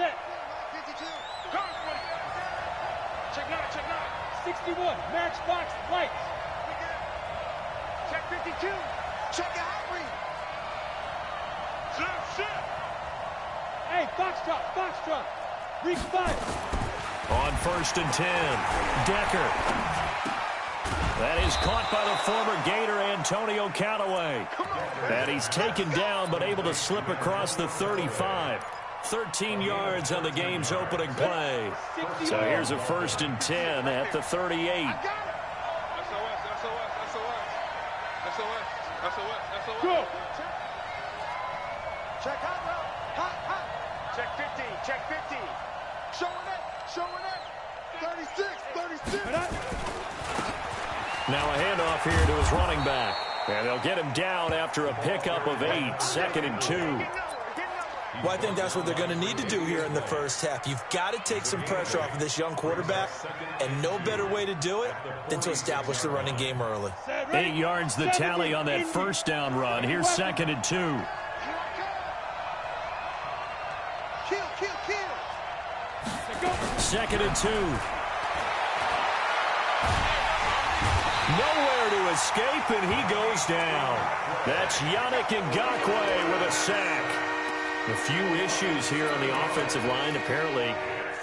set. Check 9, check 9. 61, matchbox, lights. Check 52. Check out read. Set. Hey, foxtrot. Reach 5. On 1st and 10, Decker. That is caught by the former Gator Antonio Callaway. And he's taken down but able to slip across the 35. 13 yards on the game's opening play. So here's a 1st and 10 at the 38. Go. Check out now. Hot. Check 50. Check 50. Showing it. 36. Now a handoff here to his running back. And they'll get him down after a pickup of 8. 2nd and 2. Well, I think that's what they're going to need to do here in the first half. You've got to take some pressure off of this young quarterback, and no better way to do it than to establish the running game early. 8 yards the tally on that first down run. Here's 2nd and 2. Kill. 2nd and 2. Nowhere to escape, and he goes down. That's Yannick Ngakoue with a sack. A few issues here on the offensive line. Apparently,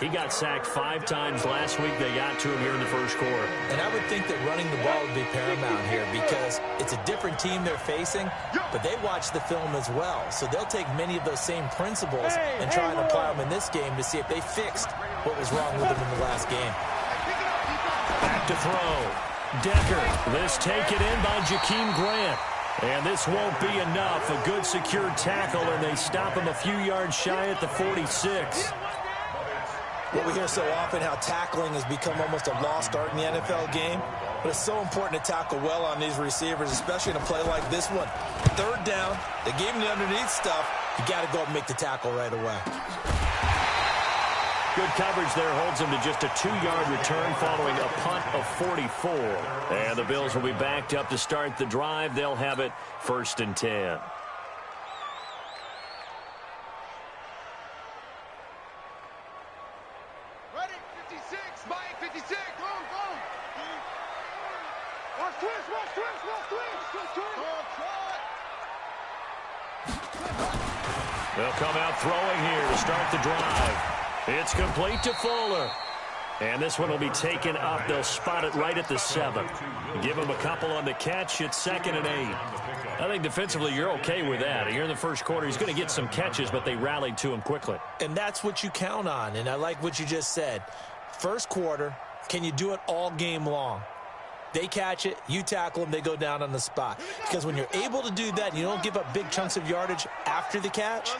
he got sacked 5 times last week. They got to him here in the first quarter. And I would think that running the ball would be paramount here because it's a different team they're facing, but they watch the film as well. So they'll take many of those same principles and try and apply them in this game to see if they fixed what was wrong with them in the last game. Back to throw. Decker. This taken in by Jakeem Grant. And this won't be enough. A good secure tackle, and they stop him a few yards shy at the 46. Well, we hear so often how tackling has become almost a lost art in the NFL game. But it's so important to tackle well on these receivers, especially in a play like this one. 3rd down, they gave him the underneath stuff. You got to go and make the tackle right away. Good coverage there holds him to just a 2-yard return following a punt of 44. And the Bills will be backed up to start the drive. They'll have it 1st and 10. Ready, 56, Mike, 56, go. Watch twist. They'll come out throwing here to start the drive. It's complete to Fuller. And this one will be taken up. They'll spot it right at the 7. Give him a couple on the catch. It's 2nd and 8. I think defensively you're okay with that. Here in the first quarter, he's going to get some catches, but they rallied to him quickly. And that's what you count on, and I like what you just said. First quarter, can you do it all game long? They catch it, you tackle them, they go down on the spot. Because when you're able to do that, you don't give up big chunks of yardage after the catch.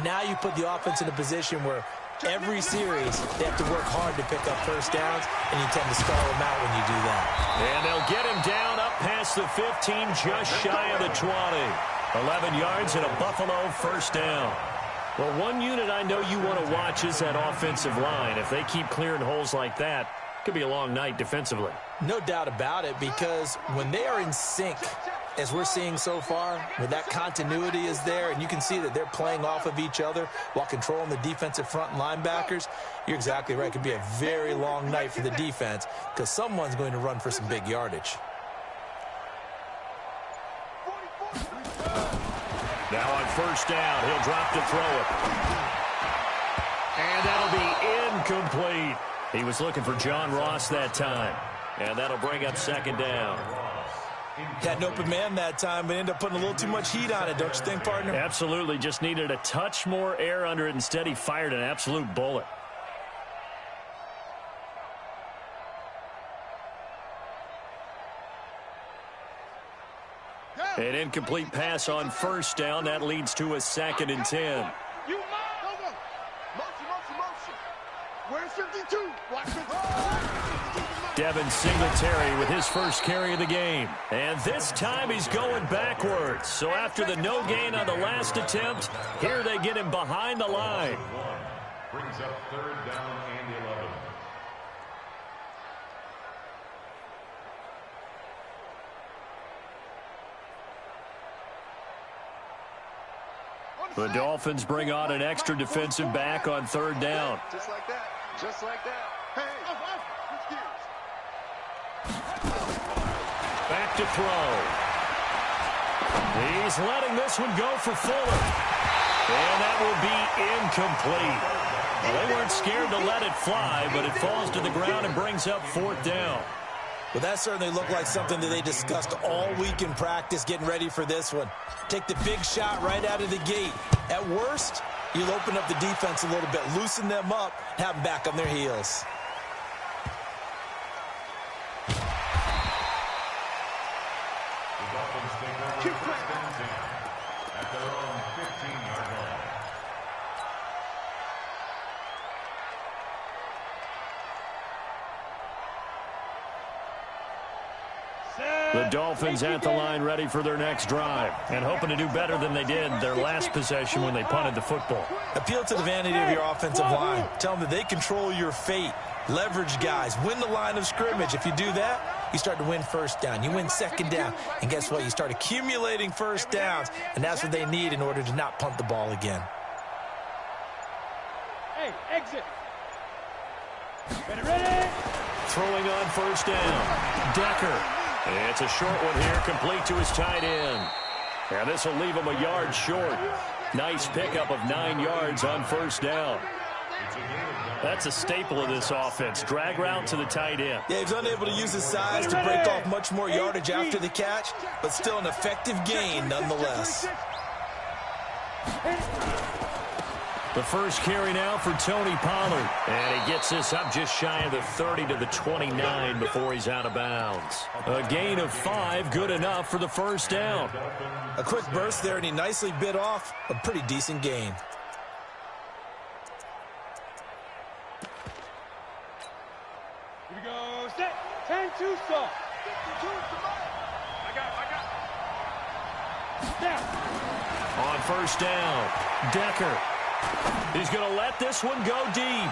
Now you put the offense in a position where every series they have to work hard to pick up first downs, and you tend to stall them out when you do that. And they'll get him down up past the 15, just shy of the 20. 11 yards and a Buffalo first down. Well, one unit I know you want to watch is that offensive line. If they keep clearing holes like that, it could be a long night defensively. No doubt about it, because when they are in sync, as we're seeing so far, when that continuity is there, and you can see that they're playing off of each other while controlling the defensive front linebackers, you're exactly right. It could be a very long night for the defense because someone's going to run for some big yardage. Now on first down, he'll drop to throw it. And that'll be incomplete. He was looking for John Ross that time. And that'll bring up 2nd down. Had an open man that time, but ended up putting a little too much heat on it, don't you think, partner? Absolutely. Just needed a touch more air under it. Instead, he fired an absolute bullet. An incomplete pass on first down. That leads to a 2nd and 10. Motion. Where's 52? Watch it. Devin Singletary with his first carry of the game. And this time he's going backwards. So after the no gain on the last attempt, here they get him behind the line. Brings up 3rd down and 11. The Dolphins bring on an extra defensive back on third down. Just like that. Just like that. Hey, switch gears. Back to throw. He's letting this one go for Fuller. And that will be incomplete. Well, they weren't scared to let it fly, but it falls to the ground and brings up fourth down. Well, that certainly looked like something that they discussed all week in practice, getting ready for this one. Take the big shot right out of the gate. At worst, you'll open up the defense a little bit, loosen them up, have them back on their heels. Keep at their own 15-yard line. The Dolphins at the line ready for their next drive and hoping to do better than they did their last possession when they punted the football. Appeal to the vanity of your offensive line. Tell them that they control your fate. Leverage guys. Win the line of scrimmage. If you do that, you start to win first down. You win second down. And guess what? You start accumulating first downs. And that's what they need in order to not punt the ball again. Hey, exit. Ready? Throwing on first down. Decker. It's a short one here, complete to his tight end. And this will leave him a yard short. Nice pickup of 9 yards on first down. That's a staple of this offense. Drag route to the tight end. Yeah, he's unable to use his size to break off much more yardage after the catch, but still an effective gain nonetheless. The first carry now for Tony Pollard. And he gets this up just shy of the 30 to the 29 before he's out of bounds. A gain of 5, good enough for the first down. A quick burst there, and he nicely bit off a pretty decent gain. Here we go. Set. 10-2 stop. I got. Down. On first down, Decker. He's going to let this one go deep.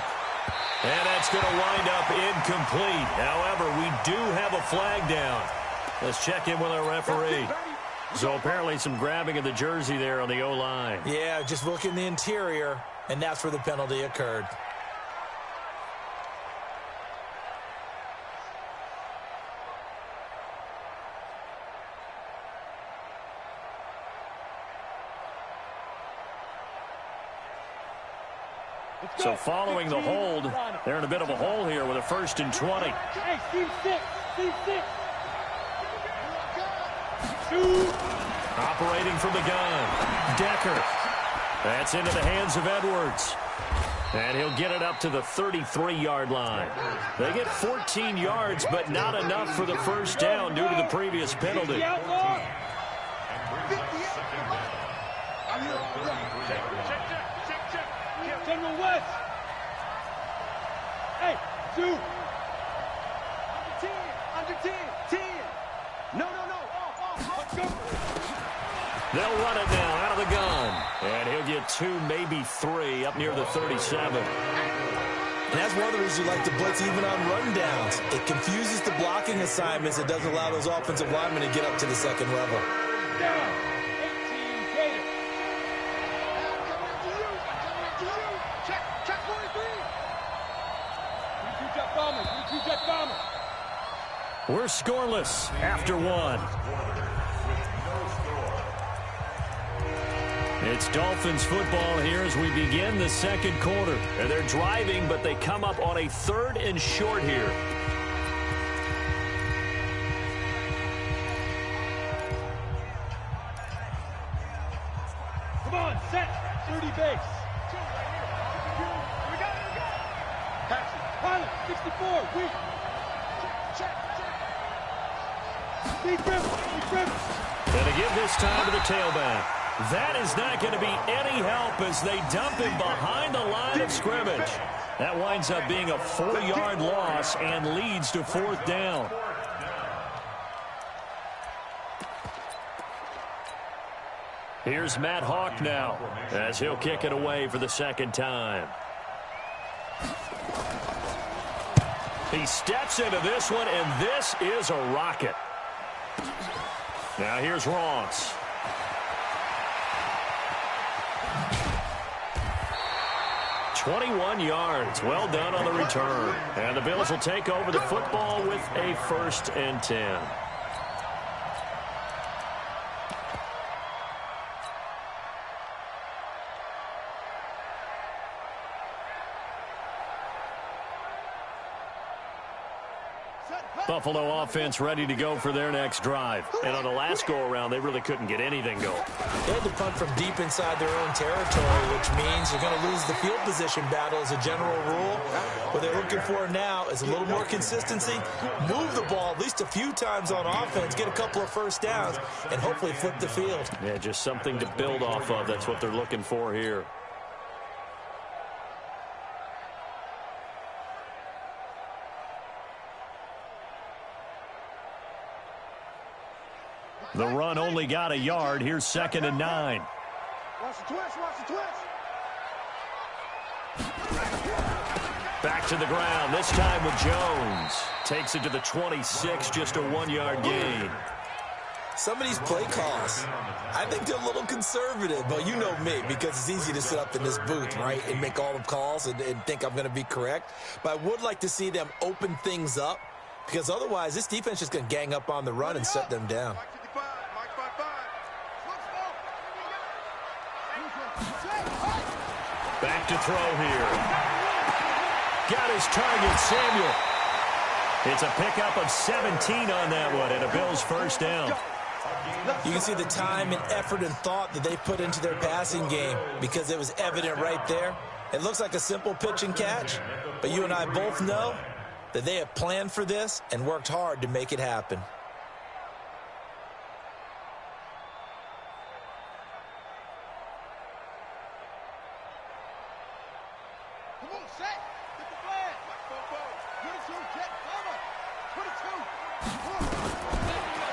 And that's going to wind up incomplete. However, we do have a flag down. Let's check in with our referee. So apparently some grabbing of the jersey there on the O-line. Yeah, just look in the interior, and that's where the penalty occurred. So following the hold, they're in a bit of a hole here with a 1st and 20. Hey, team 6. Team 6. Shoot. Operating from the gun, Decker. That's into the hands of Edwards. And he'll get it up to the 33-yard line. They get 14 yards, but not enough for the first down due to the previous penalty. General West. Hey, 2. Under 10. 10. No. Let's go. They'll run it now out of the gun. And he'll get 2, maybe 3 up near the 37. And that's one of the reasons you like to blitz even on rundowns. It confuses the blocking assignments. It doesn't allow those offensive linemen to get up to the second level. Down. 18 Gator. Check 43. 22 jet bombers. We're scoreless after 1. It's Dolphins football here as we begin the second quarter. And they're driving, but they come up on a 3rd and short here. Come on, set. 30 base. We got it. Paxton, pilot, 64, weak. Check. Deep Rivers. Gonna give this time to the tailback. That is not going to be any help as they dump him behind the line of scrimmage. That winds up being a 4-yard loss and leads to 4th down. Here's Matt Hawk now as he'll kick it away for the second time. He steps into this one, and this is a rocket. Now here's Ross. 21 yards. Well done on the return. And the Bills will take over the football with a 1st and 10. Buffalo offense ready to go for their next drive. And on the last go-around, they really couldn't get anything going. They had to punt from deep inside their own territory, which means you're going to lose the field position battle as a general rule. What they're looking for now is a little more consistency, move the ball at least a few times on offense, get a couple of first downs, and hopefully flip the field. Yeah, just something to build off of. That's what they're looking for here. The run only got a yard. Here's 2nd and 9. Watch the twist, watch the twist. Back to the ground, this time with Jones. Takes it to the 26, just a 1-yard gain. Some of these play calls, I think they're a little conservative, but you know me, because it's easy to sit up in this booth, right, and make all the calls and think I'm going to be correct. But I would like to see them open things up, because otherwise this defense is going to gang up on the run and shut them down. Back to throw here. Got his target, Samuel. It's a pickup of 17 on that one, and a Bills 1st down. You can see the time and effort and thought that they put into their passing game because it was evident right there. It looks like a simple pitch and catch, but you and I both know that they have planned for this and worked hard to make it happen. Come on, set. Get the flag.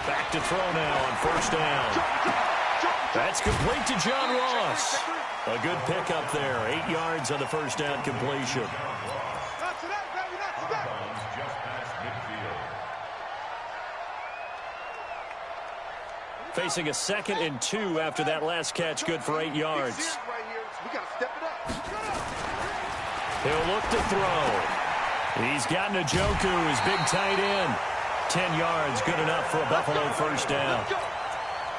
Back to throw now on 1st down. That's complete to John Ross. A good pickup there. 8 yards on the 1st down completion. Not today, baby, not today. Just past midfield. Facing a 2nd and 2 after that last catch, good for 8 yards. Right here. We got to step it up. He'll look to throw. He's got Njoku, his big tight end. 10 yards, good enough for a Buffalo 1st down.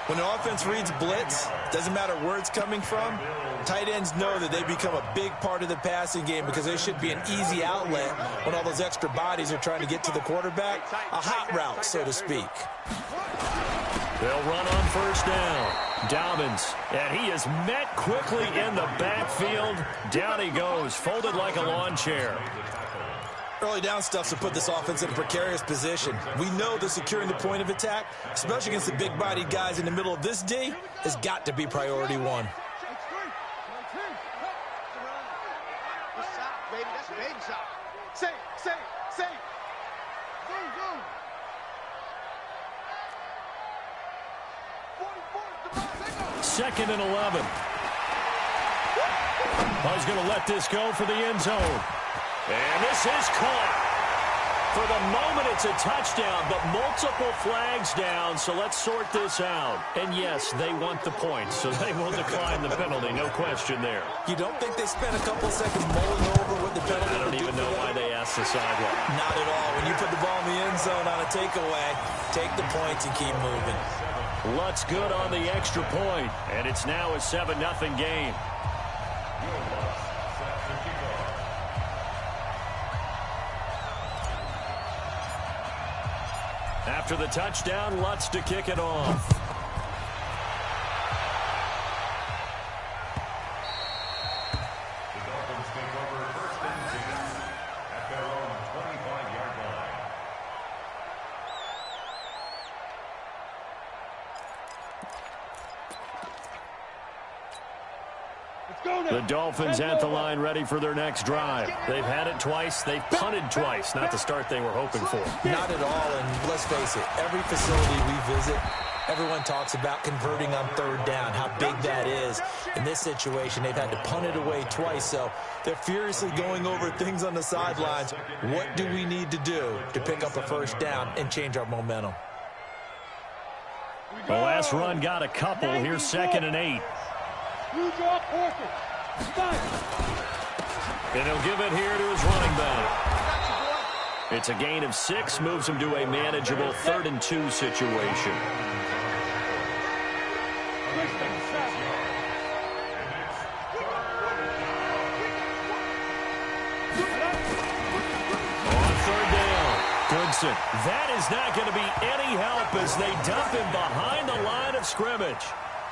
When the offense reads blitz, doesn't matter where it's coming from, tight ends know that they become a big part of the passing game because they should be an easy outlet when all those extra bodies are trying to get to the quarterback. A hot route, so to speak. They'll run on 1st down. Dobbins, and he is met quickly in the backfield. Down he goes, folded like a lawn chair. Early down stuff to put this offense in a precarious position. We know that securing the point of attack, especially against the big-bodied guys in the middle of this D, has got to be priority one. Baby, that's a baby shot. Say. Go. 2nd and 11. He's going to let this go for the end zone. And this is caught. For the moment, it's a touchdown, but multiple flags down, so let's sort this out. And yes, they want the points, so they will decline the penalty, no question there. You don't think they spent a couple seconds mulling over what the penalty I don't even know why they asked the sideline. Not at all. When you put the ball in the end zone on a takeaway, take the points and keep moving. Lutz good on the extra point, and it's now a 7-0 game. After the touchdown, Lutz to kick it off. The Dolphins take over 1st and 10 at their own 25-yard line. The Dolphins at the line ready for their next drive. They've had it twice. They've punted twice. Not the start they were hoping for. Not at all, and let's face it, every facility we visit, everyone talks about converting on 3rd down, how big that is. In this situation, they've had to punt it away twice, so they're furiously going over things on the sidelines. What do we need to do to pick up a 1st down and change our momentum? The last run got a couple. Here's 2nd and 8. And he'll give it here to his running back. It's a gain of 6, moves him to a manageable 3rd and 2 situation. That is not going to be any help as they dump him behind the line of scrimmage.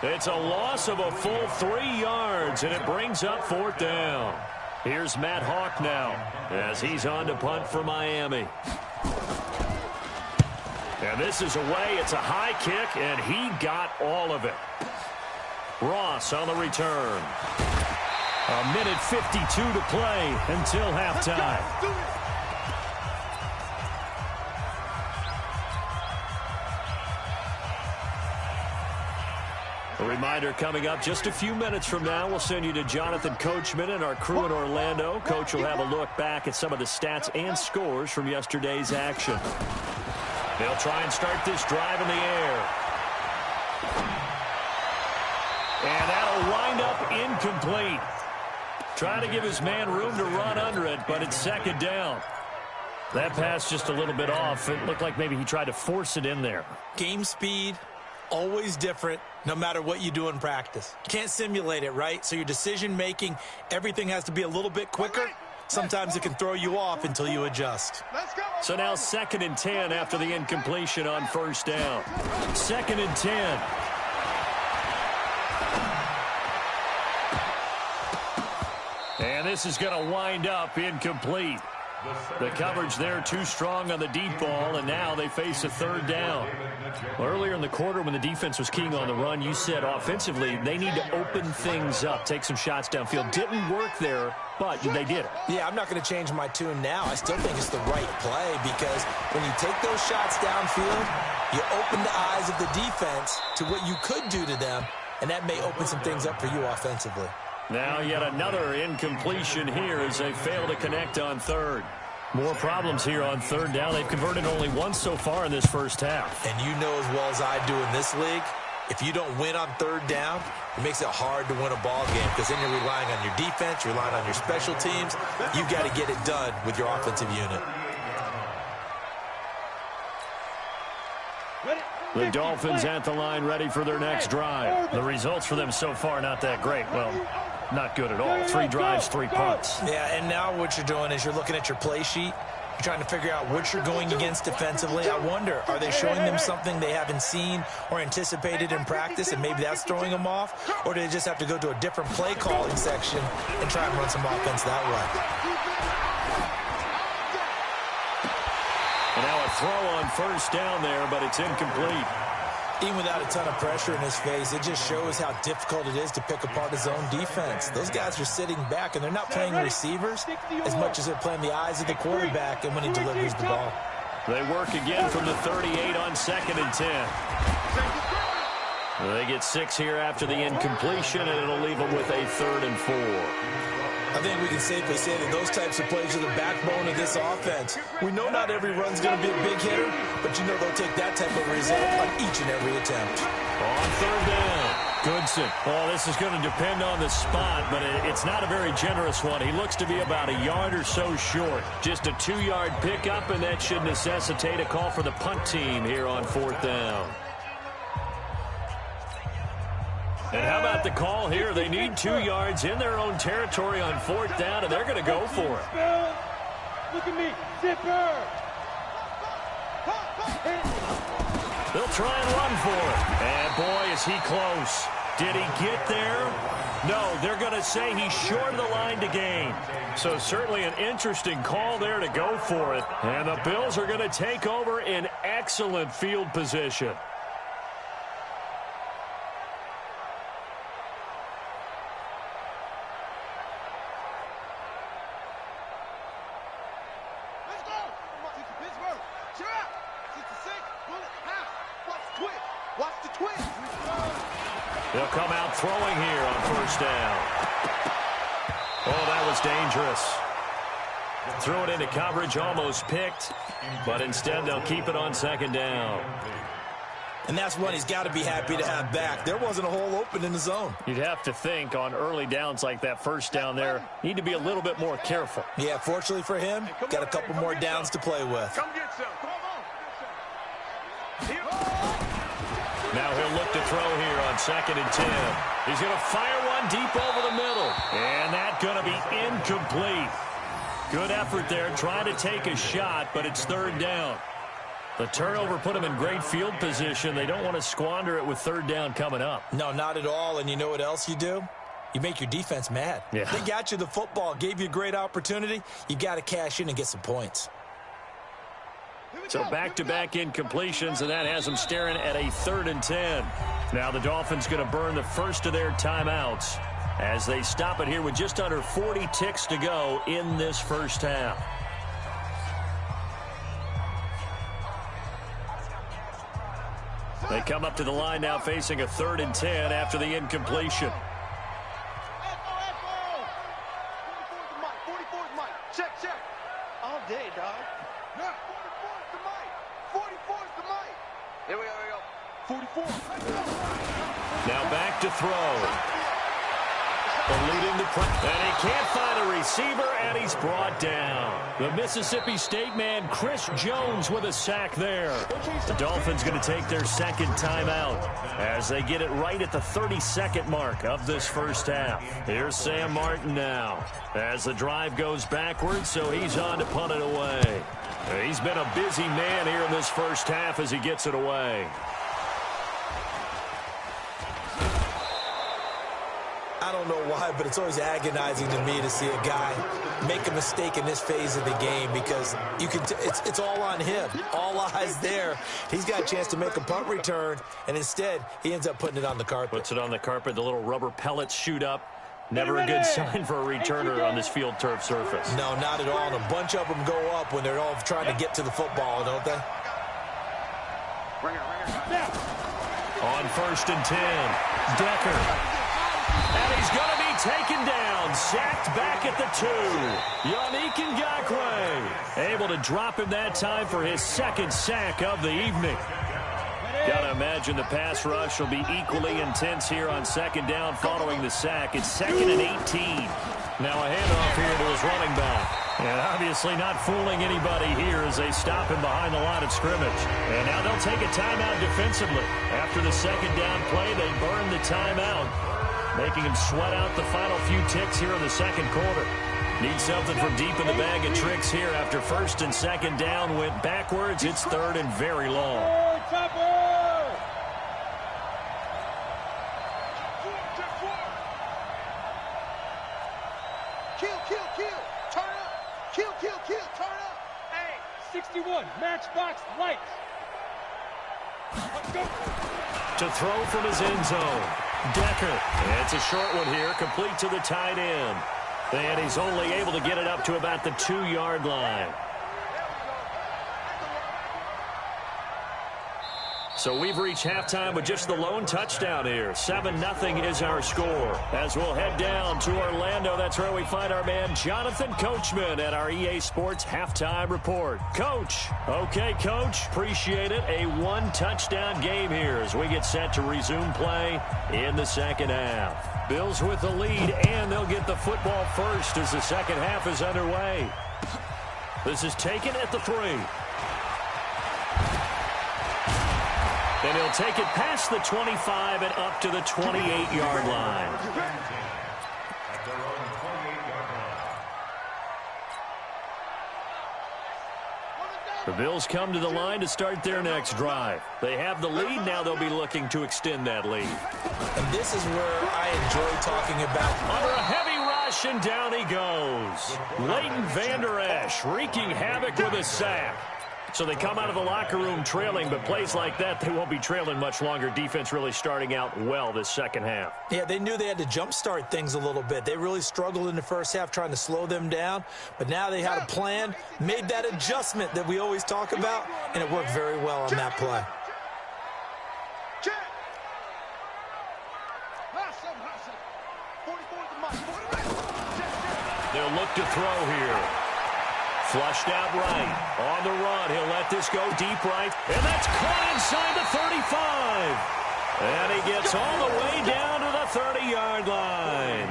It's a loss of a full 3 yards, and it brings up 4th down. Here's Matt Hawk now as he's on to punt for Miami. And this is away. It's a high kick, and he got all of it. Ross on the return. A minute 52 to play until halftime. A reminder coming up just a few minutes from now, we'll send you to Jonathan Coachman and our crew in Orlando. Coach will have a look back at some of the stats and scores from yesterday's action. They'll try and start this drive in the air. And that'll wind up incomplete. Trying to give his man room to run under it, but it's 2nd down. That pass just a little bit off. It looked like maybe he tried to force it in there. Game speed, always different, no matter what you do in practice. You can't simulate it, right? So your decision-making, everything has to be a little bit quicker. Sometimes it can throw you off until you adjust. So now 2nd and 10 after the incompletion on 1st down. 2nd and 10. And this is going to wind up incomplete. The coverage there too strong on the deep ball, and now they face a 3rd down. Earlier in the quarter when the defense was keying on the run, you said offensively they need to open things up, take some shots downfield. Didn't work there, but they did it. Yeah, I'm not going to change my tune now. I still think it's the right play because when you take those shots downfield, you open the eyes of the defense to what you could do to them, and that may open some things up for you offensively. Now yet another incompletion here as they fail to connect on 3rd. More problems here on 3rd down. They've converted only once so far in this first half. And you know as well as I do in this league, if you don't win on 3rd down, it makes it hard to win a ball game because then you're relying on your defense, you're relying on your special teams. You've got to get it done with your offensive unit. The Dolphins at the line ready for their next drive. The results for them so far not that great. Well, not good at all. 3 drives, 3 punts. Yeah, and now what you're doing is you're looking at your play sheet. You're trying to figure out what you're going against defensively. I wonder, are they showing them something they haven't seen or anticipated in practice, and maybe that's throwing them off? Or do they just have to go to a different play calling section and try and run some offense that way? And now a throw on 1st down there, but it's incomplete. Even without a ton of pressure in his face, it just shows how difficult it is to pick apart his own defense. Those guys are sitting back, and they're not playing receivers as much as they're playing the eyes of the quarterback and when he delivers the ball. They work again from the 38 on 2nd and 10. They get 6 here after the incompletion, and it'll leave them with a 3rd and 4. I think we can safely say that those types of plays are the backbone of this offense. We know not every run's going to be a big hitter, but you know they'll take that type of result on each and every attempt. On 3rd down, Goodson. Oh, this is going to depend on the spot, but it's not a very generous one. He looks to be about a yard or so short. Just a 2-yard pickup, and that should necessitate a call for the punt team here on 4th down. And how about the call here? They need 2 yards in their own territory on 4th down, and they're going to go for it. Look at me, Zipper. They'll try and run for it. And boy, is he close. Did he get there? No, they're going to say he's short of the line to gain. So certainly an interesting call there to go for it. And the Bills are going to take over in excellent field position. They'll come out throwing here on 1st down. Oh, that was dangerous. Threw it into coverage, almost picked, but instead they'll keep it on 2nd down. And that's one he's got to be happy to have back. There wasn't a hole open in the zone. You'd have to think on early downs like that first down there, need to be a little bit more careful. Yeah, fortunately for him, got a couple more downs to play with. Come get some. Come on. Now he'll look to throw here on 2nd and 10. He's going to fire one deep over the middle. And that's going to be incomplete. Good effort there trying to take a shot, but it's 3rd down. The turnover put them in great field position. They don't want to squander it with 3rd down coming up. No, not at all. And you know what else you do? You make your defense mad. Yeah. They got you the football, gave you a great opportunity. You got to cash in and get some points. So back-to-back incompletions, and that has them staring at a 3rd and 10. Now the Dolphins going to burn the first of their timeouts as they stop it here with just under 40 ticks to go in this first half. They come up to the line now facing a 3rd and 10 after the incompletion. 44's Mike. Check. All day, dog. 44's the Mike. 44's the Mike. Here we go. 44. Now back to throw. Eluding the press. And he can't find a receiver, and he's brought down. The Mississippi State man, Chris Jones, with a sack there. The Dolphins going to take their 2nd timeout as they get it right at the 32nd mark of this first half. Here's Sam Martin now as the drive goes backwards, so he's on to punt it away. He's been a busy man here in this first half as he gets it away. I don't know why, but it's always agonizing to me to see a guy make a mistake in this phase of the game because you can. It's all on him. All eyes there. He's got a chance to make a punt return, and instead he ends up putting it on the carpet. Puts it on the carpet. The little rubber pellets shoot up. Never a good sign for a returner on this field turf surface. No, not at all. And a bunch of them go up when they're all trying to get to the football, don't they? On 1st and 10, Decker. And he's going to be taken down, sacked back at the 2. Yannick Ngakoue able to drop him that time for his 2nd sack of the evening. Got to imagine the pass rush will be equally intense here on 2nd down following the sack. It's 2nd and 18. Now a handoff here to his running back. And obviously not fooling anybody here as they stop him behind the line of scrimmage. And now they'll take a timeout defensively. After the 2nd down play, they burn the timeout, making him sweat out the final few ticks here in the 2nd quarter. Need something from deep in the bag of tricks here after 1st and 2nd down went backwards. It's 3rd and very long. Kill, turn up. Hey, 61, matchbox lights. Let's go. To throw from his end zone, Decker. And it's a short one here, complete to the tight end. And he's only able to get it up to about the 2-yard line. So we've reached halftime with just the lone touchdown here. 7-0 is our score. As we'll head down to Orlando, that's where we find our man Jonathan Coachman at our EA Sports Halftime Report. Coach. Okay, Coach. Appreciate it. A 1-touchdown game here as we get set to resume play in the 2nd half. Bills with the lead, and they'll get the football first as the 2nd half is underway. This is taken at the 3. And he'll take it past the 25 and up to the 28-yard line. The Bills come to the line to start their next drive. They have the lead. Now they'll be looking to extend that lead. And this is where I enjoy talking about. Under a heavy rush, and down he goes. Leighton Vander Esch wreaking havoc with a sack. So they come out of the locker room trailing, but plays like that, they won't be trailing much longer. Defense really starting out well this 2nd half. Yeah, they knew they had to jumpstart things a little bit. They really struggled in the first half trying to slow them down, but now they had a plan, made that adjustment that we always talk about, and it worked very well on that play. They'll look to throw here. Flushed out right. On the run. He'll let this go deep right. And that's caught inside the 35. And he gets all the way down to the 30-yard line.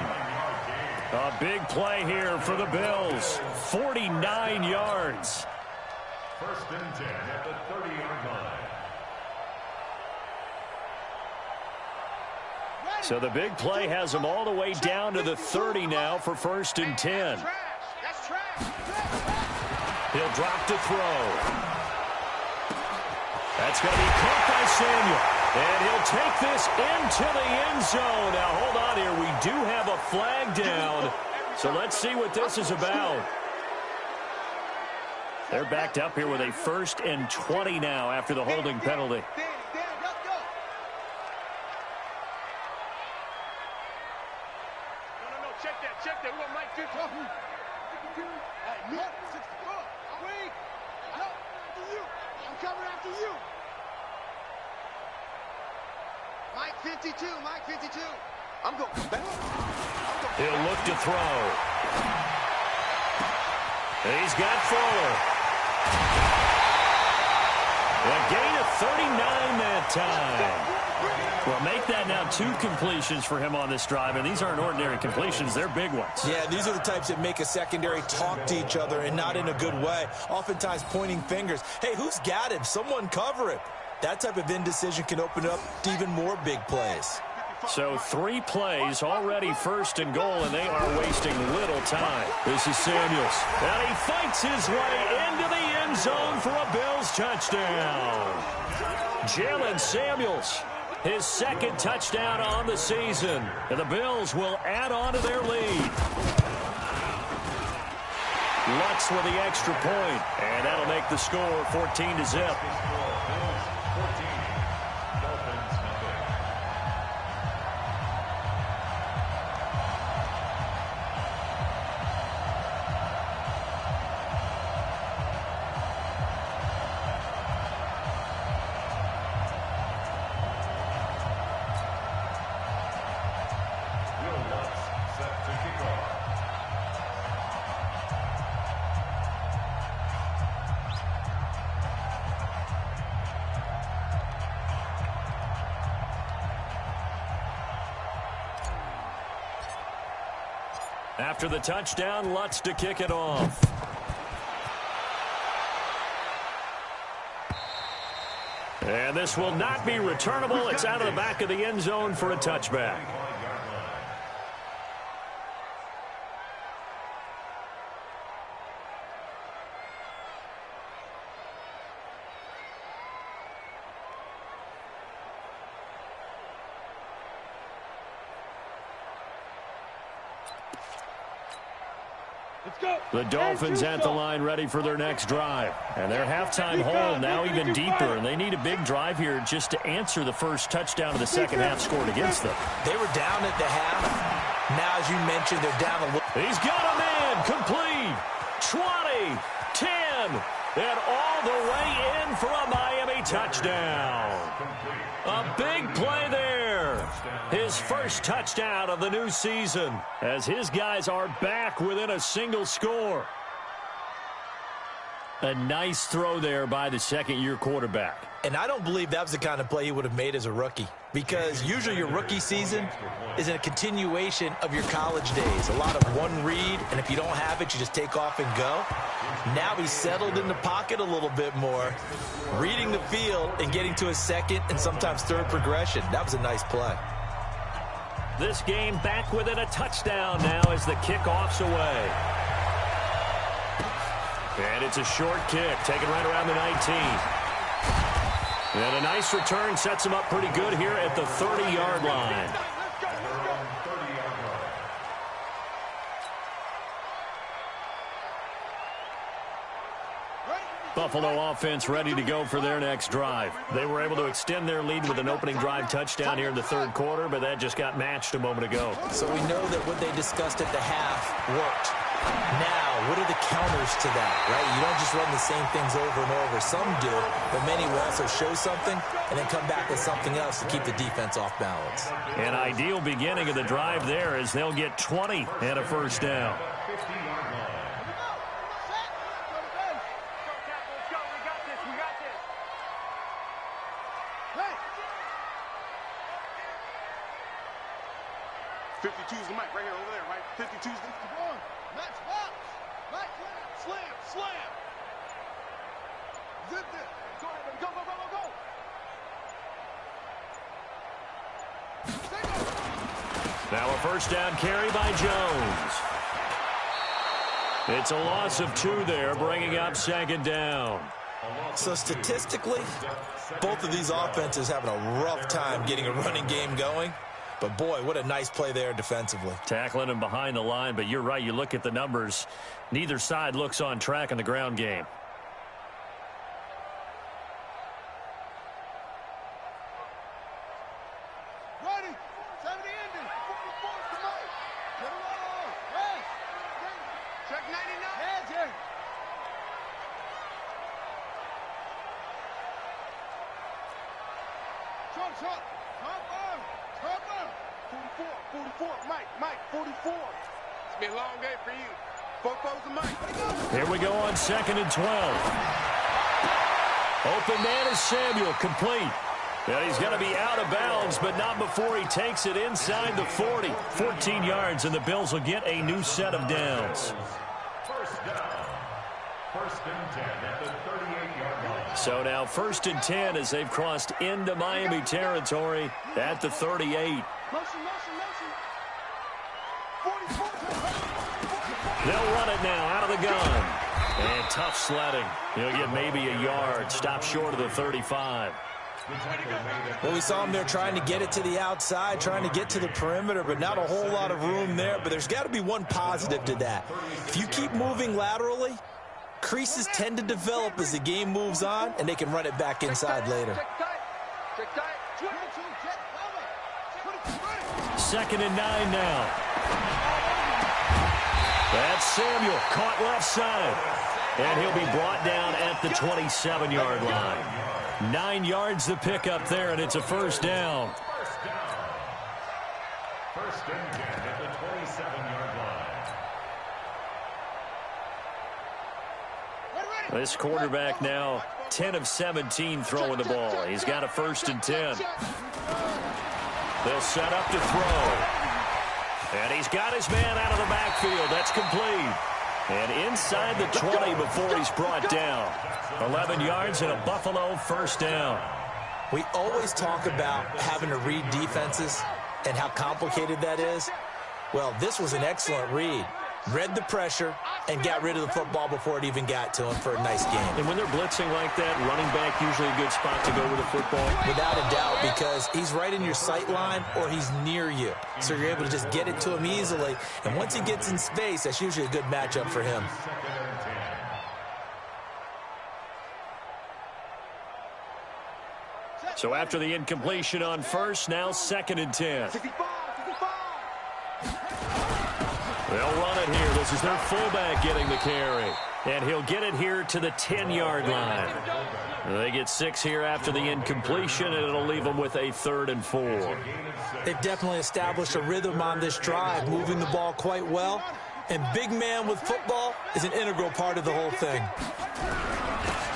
A big play here for the Bills. 49 yards. First and 10 at the 30-yard line. So the big play has him all the way down to the 30 now for first and 10. He'll drop to throw. That's going to be caught by Samuel. And he'll take this into the end zone. Now, hold on here. We do have a flag down. So let's see what this is about. They're backed up here with a first and 20 now after the holding penalty. Check that. We want Mike 50. I'm coming after you. Mike 52. I'm going back. He'll look to throw. He's got Fuller. A gain of 39 that time. Well, make that now 2 completions for him on this drive, and these aren't ordinary completions. They're big ones. Yeah, these are the types that make a secondary talk to each other and not in a good way, oftentimes pointing fingers. Hey, who's got him? Someone cover him. That type of indecision can open up to even more big plays. So 3 plays, already first and goal, and they are wasting little time. This is Samuels. And he fights his way into the end zone for a Bills touchdown. Jalen Samuels, his second touchdown on the season. And the Bills will add on to their lead. Lutz with the extra point, and that'll make the score 14-0. After the touchdown, Lutz to kick it off. And this will not be returnable. It's out of the back of the end zone for a touchback. The Dolphins at the line ready for their next drive. And their halftime hole now even deeper. And they need a big drive here just to answer the first touchdown of the second half scored against them. They were down at the half. Now, as you mentioned, they're down a little. He's got a man complete. 20, 10, and all the way in for a Miami touchdown. A big play there. His first touchdown of the new season as his guys are back within a single score. A nice throw there by the second-year quarterback. And I don't believe that was the kind of play he would have made as a rookie, because usually your rookie season is a continuation of your college days. A lot of one read, and if you don't have it, you just take off and go. Now he's settled in the pocket a little bit more, reading the field and getting to a second and sometimes third progression. That was a nice play. This game back within a touchdown now as the kickoff's away. And it's a short kick, taken right around the 19. And a nice return sets him up pretty good here at the 30-yard line. Buffalo offense ready to go for their next drive. They were able to extend their lead with an opening drive touchdown here in the third quarter, but that just got matched a moment ago. So we know that what they discussed at the half worked. Now, what are the counters to that, right? You don't just run the same things over and over. Some do, but many will also show something and then come back with something else to keep the defense off balance. An ideal beginning of the drive there as they'll get 20 and a first down. 52's the mic right here, over there, right? 52's the one. Match box. Match slam, slam. Zip it. Go ahead, baby. Go, go, go, go, go. Now a first down carry by Jones. It's a loss of 2 there, bringing up second down. So statistically, both of these offenses having a rough time getting a running game going. But, boy, what a nice play there defensively. Tackling him behind the line, but you're right. You look at the numbers. Neither side looks on track in the ground game. Ready. 70 ending. 44's the mic. Get it on. Yes. Check 99. Heads here. Short, short. Top on. 44, Mike, 44. It's been a long day for you. Four's the mic. Here we go on 2nd and 12. Open man is Samuel, complete. And he's going to be out of bounds, but not before he takes it inside the 40. 14 yards, and the Bills will get a new set of downs. First down. First and 10 at the 38-yard line. So now 1st and 10 as they've crossed into Miami territory at the 38. They'll run it now out of the gun. And tough sledding. He'll get maybe a yard. Stop short of the 35. Well, we saw him there trying to get it to the outside, trying to get to the perimeter, but not a whole lot of room there. But there's got to be one positive to that. If you keep moving laterally, creases tend to develop as the game moves on, and they can run it back inside later. 2nd and 9 now. That's Samuel, caught left side. And he'll be brought down at the 27-yard line. 9 yards the pickup there, and it's a first down. First and 10 at the 27-yard line. This quarterback now 10 of 17 throwing the ball. He's got a 1st and 10. They'll set up to throw. And he's got his man out of the backfield. That's complete. And inside the 20 before he's brought down. 11 yards and a Buffalo first down. We always talk about having to read defenses and how complicated that is. Well, this was an excellent read. Read the pressure and got rid of the football before it even got to him for a nice game. And when they're blitzing like that, running back usually a good spot to go with the football. Without a doubt, because he's right in your sight line or he's near you. So you're able to just get it to him easily. And once he gets in space, that's usually a good matchup for him. So after the incompletion on first, now 2nd and 10. They'll run it here. This is their fullback getting the carry. And he'll get it here to the 10-yard line. They get 6 here after the incompletion, and it'll leave them with a 3rd and 4. They've definitely established a rhythm on this drive, moving the ball quite well. And big man with football is an integral part of the whole thing.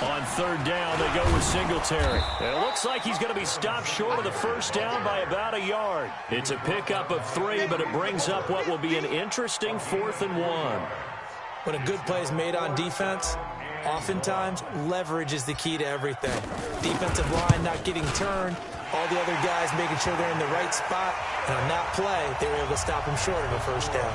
On 3rd down, they go with Singletary. And it looks like he's going to be stopped short of the first down by about a yard. It's a pickup of 3, but it brings up what will be an interesting 4th and 1. When a good play is made on defense, oftentimes leverage is the key to everything. Defensive line not getting turned, all the other guys making sure they're in the right spot. And on that play, they were able to stop him short of a first down.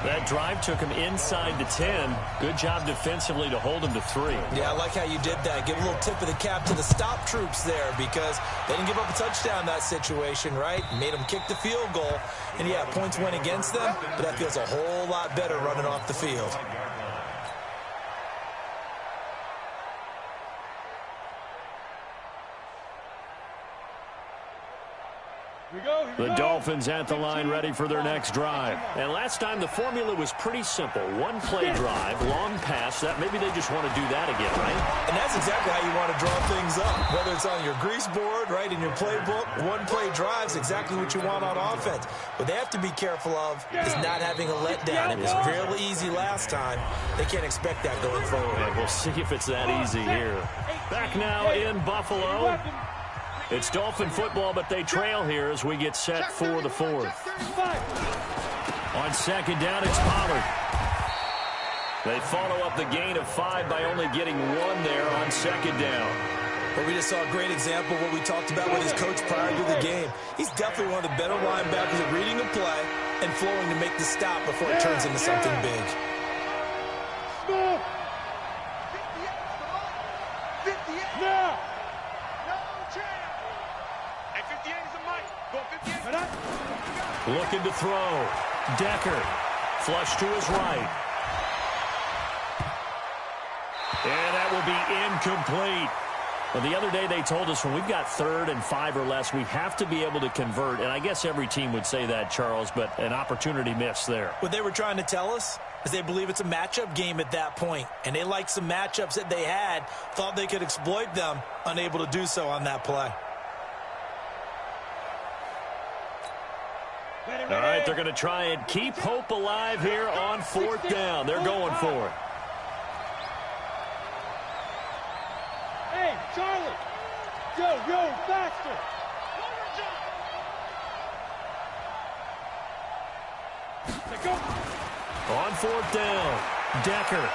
That drive took him inside the 10. Good job defensively to hold him to 3. Yeah, I like how you did that. Give a little tip of the cap to the stop troops there because they didn't give up a touchdown in that situation, right? Made them kick the field goal. And, yeah, points went against them, but that feels a whole lot better running off the field. The Dolphins at the line ready for their next drive. And last time the formula was pretty simple. One play drive, long pass. That maybe they just want to do that again, right? And that's exactly how you want to draw things up. Whether it's on your grease board, right, in your playbook, one play drive is exactly what you want on offense. What they have to be careful of is not having a letdown. It was fairly easy last time. They can't expect that going forward. And we'll see if it's that easy here. Back now in Buffalo. It's Dolphin football, but they trail here as we get set for the fourth. On second down, it's Pollard. They follow up the gain of 5 by only getting 1 there on second down. But we just saw a great example of what we talked about with his coach prior to the game. He's definitely one of the better linebackers at reading a play and flowing to make the stop before it turns into something big. Looking to throw. Decker. Flush to his right. And that will be incomplete. Well, the other day they told us when we've got 3rd and 5 or less, we have to be able to convert. And I guess every team would say that, Charles, but an opportunity missed there. What they were trying to tell us is they believe it's a matchup game at that point. And they liked some matchups that they had, thought they could exploit them, unable to do so on that play. All right, they're going to try and keep hope alive here on 4th down. They're going for it. Hey, Charlie! Yo, faster! Let's go! On 4th down, Decker.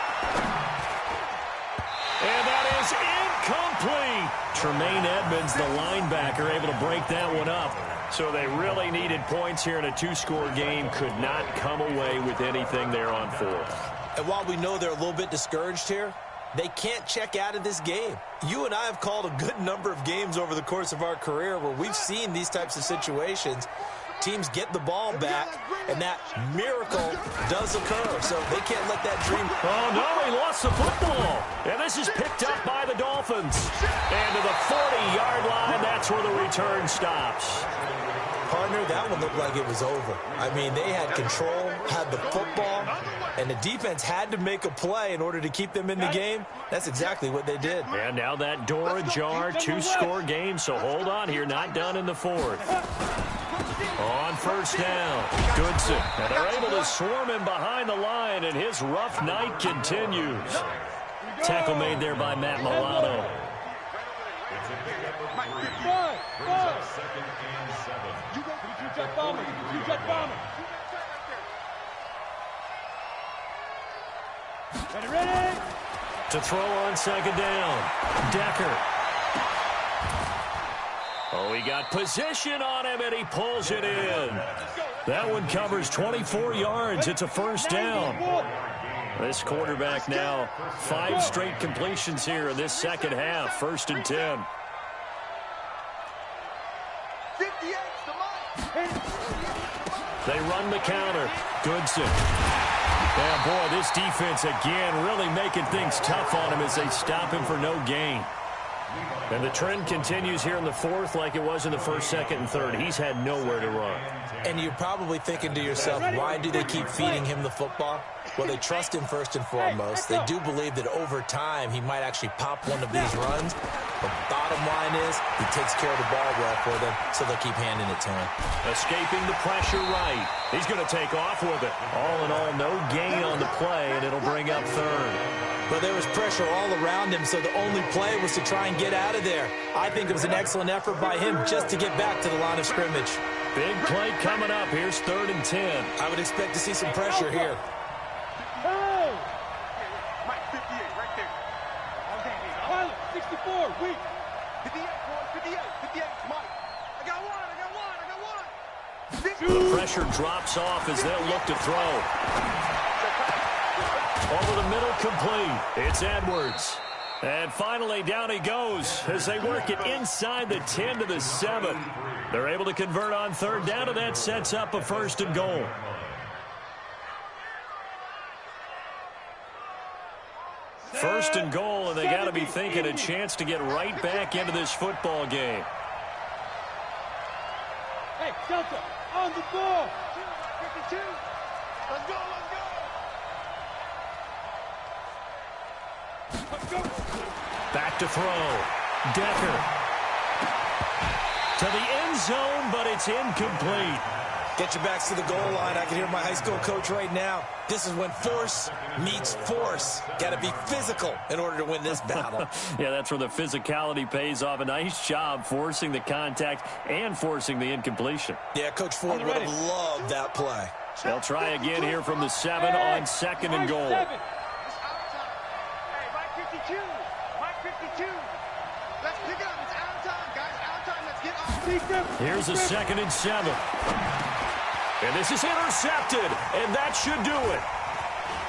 And that is incomplete. Tremaine Edmonds, the linebacker, able to break that one up. So they really needed points here in a 2-score game. Could not come away with anything there on 4th. And while we know they're a little bit discouraged here, they can't check out of this game. You and I have called a good number of games over the course of our career where we've seen these types of situations. Teams get the ball back, and that miracle does occur. So they can't let that dream. Oh, no, he lost the football. And this is picked up by the Dolphins. And to the 40-yard line, that's where the return stops. Partner, that one looked like it was over. I mean, they had control, had the football, and the defense had to make a play in order to keep them in the game. That's exactly what they did. And now that door ajar, 2-score game, so hold on here, not done in the 4th. On 1st down, Goodson. And they're able to swarm him behind the line, and his rough night continues. Tackle made there by Matt Milano. Ready? To throw on second down, Decker. Oh, he got position on him, and he pulls it in. That one covers 24 yards. It's a 1st down. This quarterback now, 5 straight completions here in this second half. 1st and 10. They run the counter. Goodson. Yeah, boy, this defense again really making things tough on him as they stop him for no gain. And the trend continues here in the 4th like it was in the 1st, 2nd, and 3rd. He's had nowhere to run. And you're probably thinking to yourself, why do they keep feeding him the football? Well, they trust him first and foremost. They do believe that over time he might actually pop one of these runs. But bottom line is he takes care of the ball well for them, so they'll keep handing it to him. Escaping the pressure right. He's going to take off with it. All in all, no gain on the play, and it'll bring up 3rd. But there was pressure all around him, so the only play was to try and get out of there. I think it was an excellent effort by him just to get back to the line of scrimmage. Big play coming up. Here's 3rd and 10. I would expect to see some pressure here. Hey! Mike, 58, right there. Pilot, 64, weak. 58, boy, 58, 58, Mike. I got one. The pressure drops off as they'll look to throw. Over the middle, complete. It's Edwards. And finally, down he goes as they work it inside the 10 to the 7. They're able to convert on 3rd down, and that sets up a 1st and goal. First and goal, and they got to be thinking a chance to get right back into this football game. Hey, Delta, on the ball. 52. Let's go, Back to throw. Decker. To the end zone, but it's incomplete. Get your backs to the goal line. I can hear my high school coach right now. This is when force meets force. Got to be physical in order to win this battle. Yeah, that's where the physicality pays off. A nice job forcing the contact and forcing the incompletion. Yeah, Coach Ford would have loved that play. They'll try again here from the 7 on 2nd and goal. Hey, Mike 52. Mike 52. Let's pick it up. It's out of time, guys. Out of time. Let's get off. Here's a 2nd and 7. And this is intercepted, and that should do it.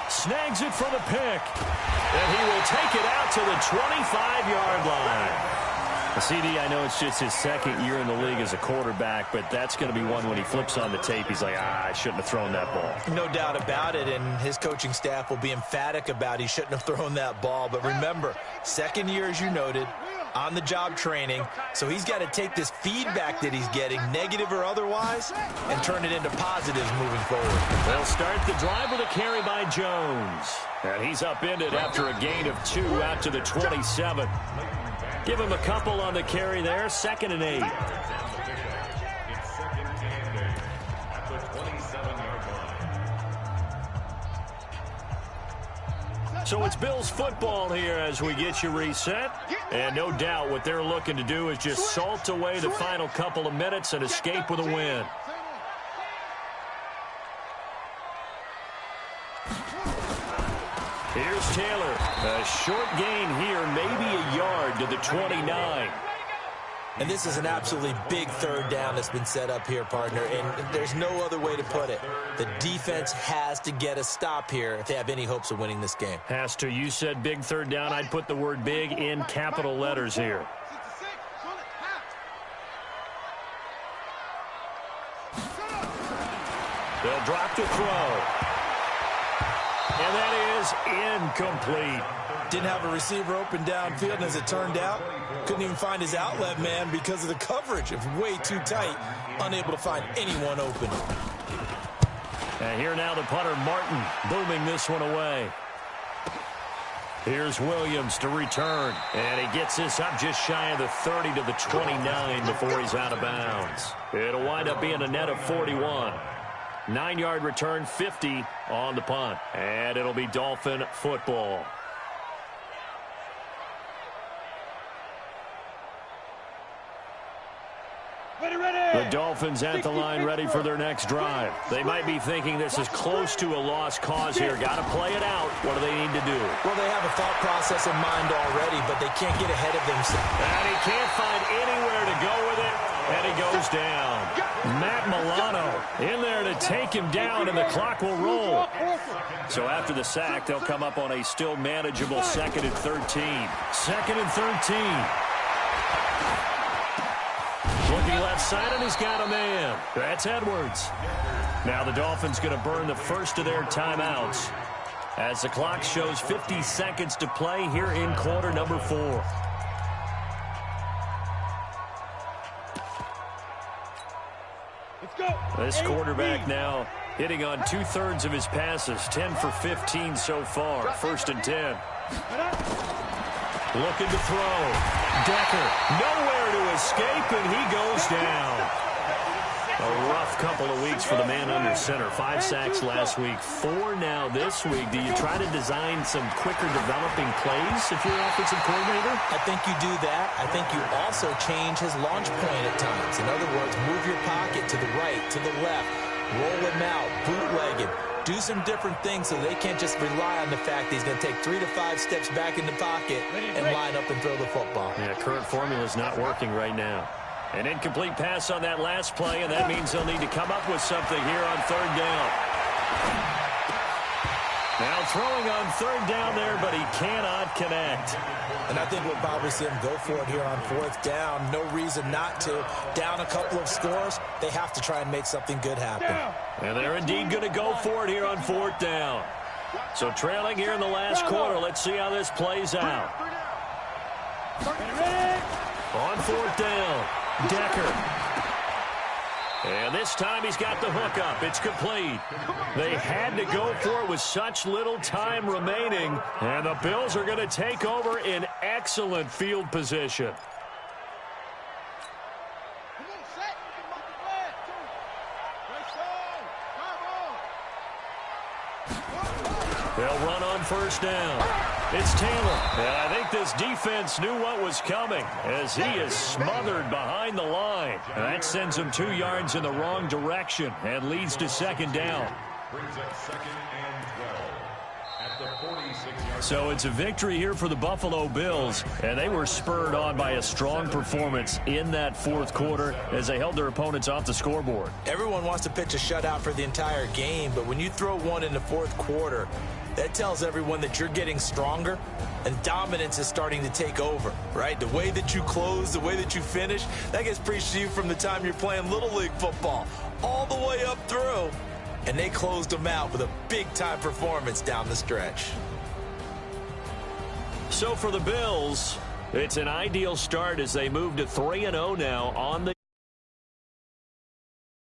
Snags it for the pick. And he will take it out to the 25-yard line. CD, I know it's just his 2nd year in the league as a quarterback, but that's going to be one when he flips on the tape, he's like, I shouldn't have thrown that ball. No doubt about it, and his coaching staff will be emphatic about he shouldn't have thrown that ball. But remember, 2nd year, as you noted, on-the-job training, so he's got to take this feedback that he's getting, negative or otherwise, and turn it into positives moving forward. They'll start the drive with a carry by Jones. And he's upended after a gain of 2 out to the 27. Give him a couple on the carry there, 2nd and 8. It's 2nd and 8 at the 27-yard line. So it's Bills football here as we get you reset. And no doubt what they're looking to do is just salt away the final couple of minutes and escape with a win. Here's Taylor. A short gain here, maybe a yard to the 29. And this is an absolutely big 3rd down that's been set up here, partner, and there's no other way to put it. The defense has to get a stop here if they have any hopes of winning this game. Has to. You said big 3rd down. I'd put the word big in capital letters here. They'll drop to throw. And that is incomplete. Didn't have a receiver open downfield, and as it turned out, couldn't even find his outlet man because of the coverage. It was way too tight, unable to find anyone open. And here now the punter, Martin, booming this one away. Here's Williams to return, and he gets this up just shy of the 30 to the 29 before he's out of bounds. It'll wind up being a net of 41. 9-yard return, 50 on the punt. And it'll be Dolphin football. The Dolphins at the line ready for their next drive. They might be thinking this is close to a lost cause here. Got to play it out. What do they need to do? Well, they have a thought process in mind already, but they can't get ahead of themselves. And he can't find anywhere to go with it, and he goes down. Matt Milano in there to take him down, and the clock will roll. So after the sack, they'll come up on a still manageable 2nd and 13. 2nd and 13. Looking left side, and he's got a man. That's Edwards. Now the Dolphins going to burn the first of their timeouts as the clock shows 50 seconds to play here in quarter number 4. This quarterback now hitting on 2/3 of his passes, 10 for 15 so far. 1st and 10. Looking to throw. Decker, nowhere to escape, and he goes down. A rough couple of weeks for the man under center. 5 sacks last week, 4 now this week. Do you try to design some quicker developing plays if you're an offensive coordinator? I think you do that. I think you also change his launch point at times. In other words, move your pocket to the right, to the left, roll him out, bootleg him. Do some different things so they can't just rely on the fact that he's going to take 3 to 5 steps back in the pocket and line up and throw the football. Yeah, current formula is not working right now. An incomplete pass on that last play, and that means they'll need to come up with something here on 3rd down. Now throwing on 3rd down there, but he cannot connect. And I think we'll probably see him go for it here on 4th down. No reason not to. Down a couple of scores, they have to try and make something good happen. And they're indeed going to go for it here on 4th down. So trailing here in the last quarter, let's see how this plays out. On 4th down, Decker. And this time he's got the hook up. It's complete. They had to go for it with such little time remaining. And the Bills are going to take over in excellent field position. They'll run on first down. It's Taylor. And I think this defense knew what was coming as he is smothered behind the line. And that sends him 2 yards in the wrong direction and leads to second down. Brings up second and 12 at the 46-yard. So it's a victory here for the Buffalo Bills, and they were spurred on by a strong performance in that fourth quarter as they held their opponents off the scoreboard. Everyone wants to pitch a shutout for the entire game, but when you throw one in the fourth quarter, that tells everyone that you're getting stronger and dominance is starting to take over, right? The way that you close, the way that you finish, that gets preached to you from the time you're playing Little League football all the way up through. And they closed them out with a big-time performance down the stretch. So for the Bills, it's an ideal start as they move to 3-0 now on the